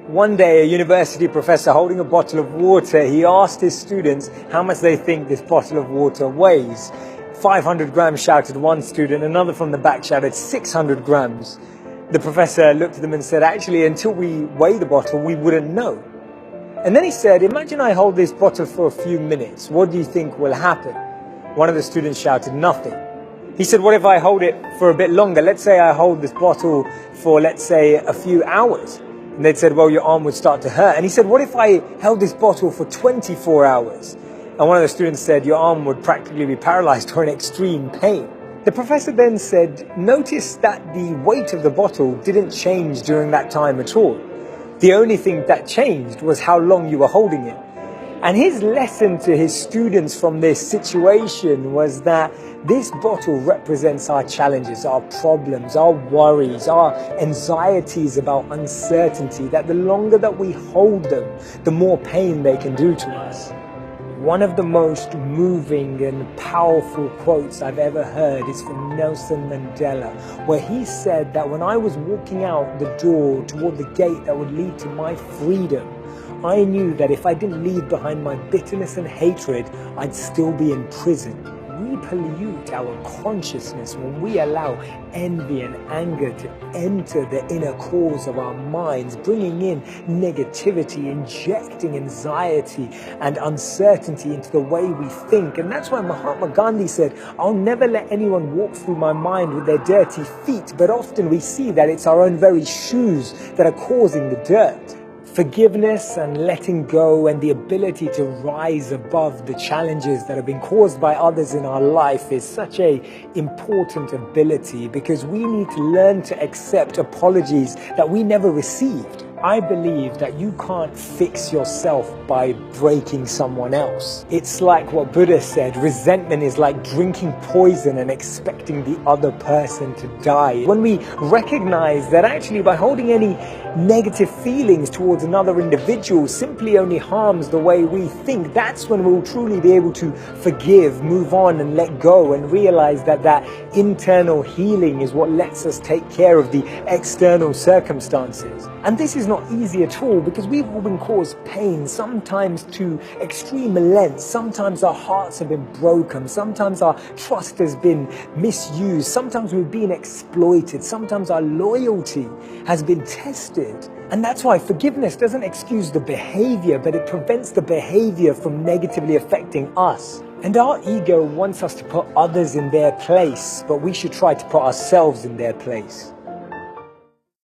One day, a university professor holding a bottle of water, he asked his students how much they think this bottle of water weighs. 500 grams, shouted one student. Another from the back shouted 600 grams. The professor looked at them and said, actually, until we weigh the bottle, we wouldn't know. And then he said, imagine I hold this bottle for a few minutes. What do you think will happen? One of the students shouted, nothing. He said, what if I hold it for a bit longer? Let's say I hold this bottle for, let's say, a few hours. And they'd said, well, your arm would start to hurt. And he said, what if I held this bottle for 24 hours? And one of the students said, your arm would practically be paralyzed or in extreme pain. The professor then said, notice that the weight of the bottle didn't change during that time at all. The only thing that changed was how long you were holding it. And his lesson to his students from this situation was that this bottle represents our challenges, our problems, our worries, our anxieties about uncertainty, that the longer that we hold them, the more pain they can do to us. One of the most moving and powerful quotes I've ever heard is from Nelson Mandela, where he said that when I was walking out the door toward the gate that would lead to my freedom, I knew that if I didn't leave behind my bitterness and hatred, I'd still be in prison. We pollute our consciousness when we allow envy and anger to enter the inner cores of our minds, bringing in negativity, injecting anxiety and uncertainty into the way we think. And that's why Mahatma Gandhi said, I'll never let anyone walk through my mind with their dirty feet. But often we see that it's our own very shoes that are causing the dirt. Forgiveness and letting go and the ability to rise above the challenges that have been caused by others in our life is such an important ability, because we need to learn to accept apologies that we never received. I believe that you can't fix yourself by breaking someone else. It's like what Buddha said, resentment is like drinking poison and expecting the other person to die. When we recognize that actually by holding any negative feelings towards another individual simply only harms the way we think, that's when we'll truly be able to forgive, move on and let go, and realize that that internal healing is what lets us take care of the external circumstances. And this is not easy at all, because we've all been caused pain, sometimes to extreme lengths. Sometimes our hearts have been broken. Sometimes our trust has been misused. Sometimes we've been exploited. Sometimes our loyalty has been tested. And that's why forgiveness doesn't excuse the behavior, but it prevents the behavior from negatively affecting us. And our ego wants us to put others in their place, but we should try to put ourselves in their place.